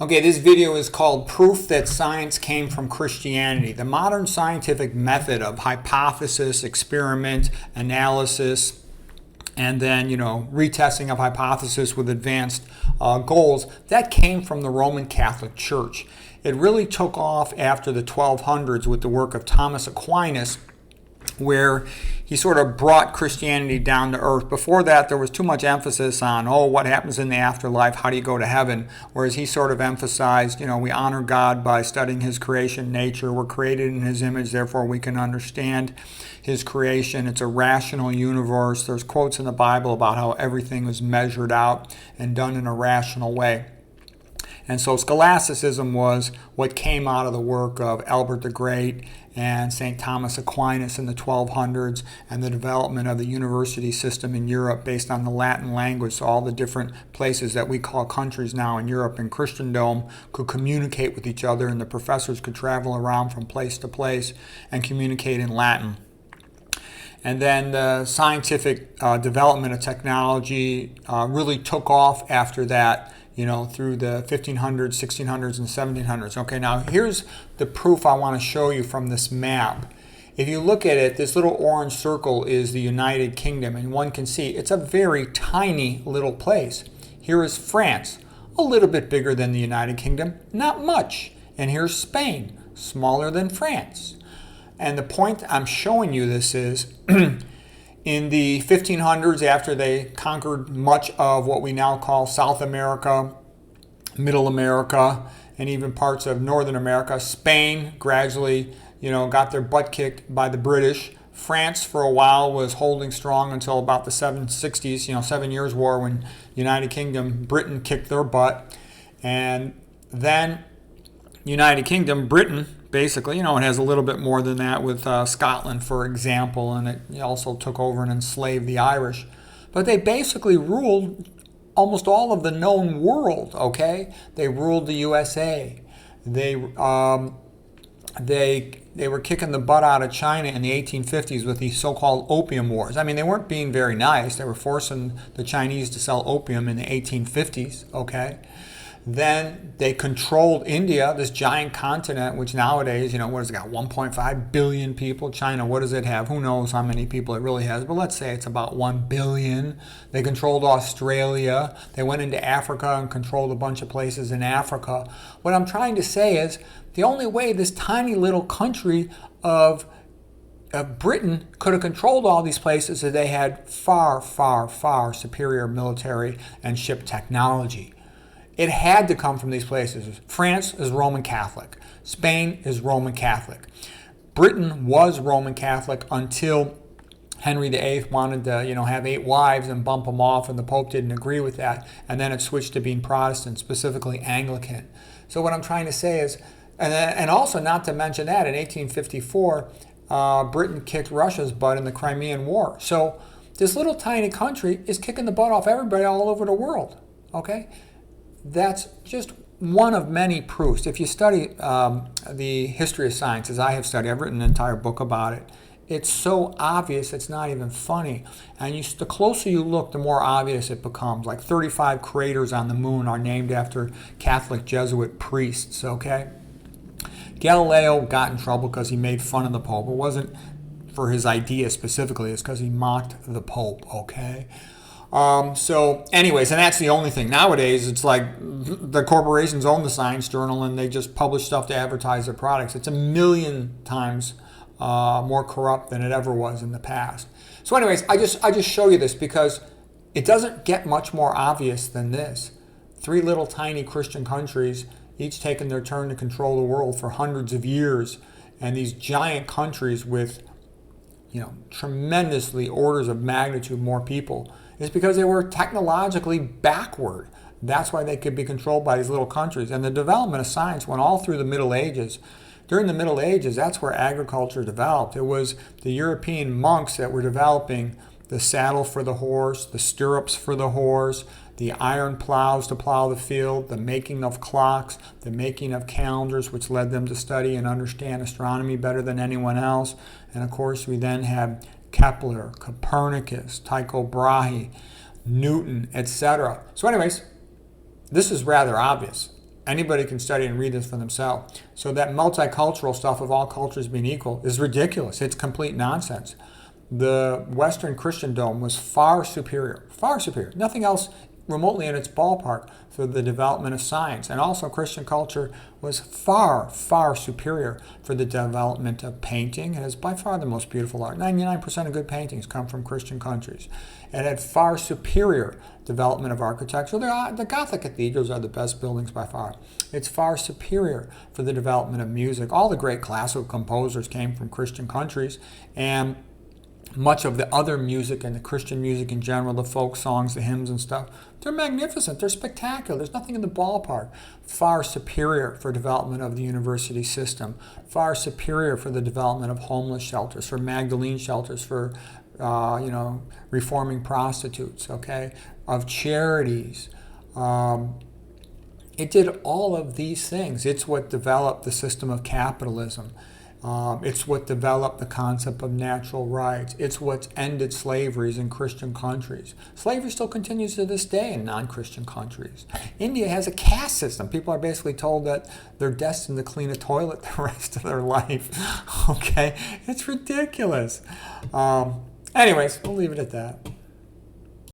Okay, this video is called Proof That Science Came from Christianity. The modern scientific method of hypothesis, experiment, analysis, and then, retesting of hypothesis with advanced goals, that came from the Roman Catholic Church. It really took off after the 1200s with the work of Thomas Aquinas, where he sort of brought Christianity down to earth. Before that, there was too much emphasis on, what happens in the afterlife? How do you go to heaven? Whereas he sort of emphasized, we honor God by studying his creation, nature. We're created in his image, therefore we can understand his creation. It's a rational universe. There's quotes in the Bible about how everything was measured out and done in a rational way. And so scholasticism was what came out of the work of Albert the Great and St. Thomas Aquinas in the 1200s, and the development of the university system in Europe based on the Latin language. So all the different places that we call countries now in Europe and Christendom could communicate with each other, and the professors could travel around from place to place and communicate in Latin. And then the scientific development of technology really took off after that, through the 1500s, 1600s, and 1700s. Okay, now here's the proof I want to show you from this map. If you look at it, this little orange circle is the United Kingdom, and one can see it's a very tiny little place. Here is France, a little bit bigger than the United Kingdom, not much. And here's Spain, smaller than France. And the point I'm showing you this is, in the 1500s, after they conquered much of what we now call South America, Middle America, and even parts of Northern America, Spain gradually, got their butt kicked by the British. France, for a while, was holding strong until about the 760s, 7 Years' War, when United Kingdom, Britain kicked their butt. And then United Kingdom, Britain, basically, it has a little bit more than that with Scotland, for example, and it also took over and enslaved the Irish. But they basically ruled almost all of the known world, okay? They ruled the USA. They were kicking the butt out of China in the 1850s with the so-called Opium Wars. I mean, they weren't being very nice. They were forcing the Chinese to sell opium in the 1850s, okay? Then they controlled India, this giant continent, which nowadays, what has it got, 1.5 billion people? China, what does it have? Who knows how many people it really has, but let's say it's about 1 billion. They controlled Australia. They went into Africa and controlled a bunch of places in Africa. What I'm trying to say is the only way this tiny little country of Britain could have controlled all these places is they had far, far, far superior military and ship technology. It had to come from these places. France is Roman Catholic. Spain is Roman Catholic. Britain was Roman Catholic until Henry VIII wanted to, have 8 wives and bump them off, and the Pope didn't agree with that. And then it switched to being Protestant, specifically Anglican. So what I'm trying to say is, and also not to mention that, in 1854, Britain kicked Russia's butt in the Crimean War. So this little tiny country is kicking the butt off everybody all over the world, okay? That's just one of many proofs. If you study the history of science, as I have studied, I've written an entire book about it. It's so obvious, it's not even funny. And the closer you look, the more obvious it becomes. Like 35 craters on the moon are named after Catholic Jesuit priests, okay? Galileo got in trouble because he made fun of the Pope. It wasn't for his idea specifically, it's because he mocked the Pope, okay? So anyways, and that's the only thing. Nowadays, it's like the corporations own the Science Journal and they just publish stuff to advertise their products. It's 1,000,000 times more corrupt than it ever was in the past. So anyways, I just show you this because it doesn't get much more obvious than this. 3 little tiny Christian countries, each taking their turn to control the world for hundreds of years. And these giant countries with, tremendously orders of magnitude more people, is because they were technologically backward. That's why they could be controlled by these little countries. And the development of science went all through the Middle Ages. During the Middle Ages, that's where agriculture developed. It was the European monks that were developing the saddle for the horse, the stirrups for the horse, the iron plows to plow the field, the making of clocks, the making of calendars, which led them to study and understand astronomy better than anyone else. And of course, we then have Kepler, Copernicus, Tycho Brahe, Newton, etc. So anyways, this is rather obvious. Anybody can study and read this for themselves. So that multicultural stuff of all cultures being equal is ridiculous. It's complete nonsense. The Western Christendom was far superior, nothing else remotely in its ballpark for the development of science. And also Christian culture was far, far superior for the development of painting. It is by far the most beautiful art. 99% of good paintings come from Christian countries. It had far superior development of architecture. The Gothic cathedrals are the best buildings by far. It's far superior for the development of music. All the great classical composers came from Christian countries, and much of the other music and the Christian music in general, the folk songs, the hymns and stuff, they're magnificent. They're spectacular. There's nothing in the ballpark. Far superior for development of the university system. Far superior for the development of homeless shelters, for Magdalene shelters, for reforming prostitutes, okay, of charities. It did all of these things. It's what developed the system of capitalism. It's what developed the concept of natural rights. It's what's ended slaveries in Christian countries. Slavery still continues to this day in non-Christian countries. India has a caste system. People are basically told that they're destined to clean a toilet the rest of their life. Okay? It's ridiculous. Anyways, we'll leave it at that.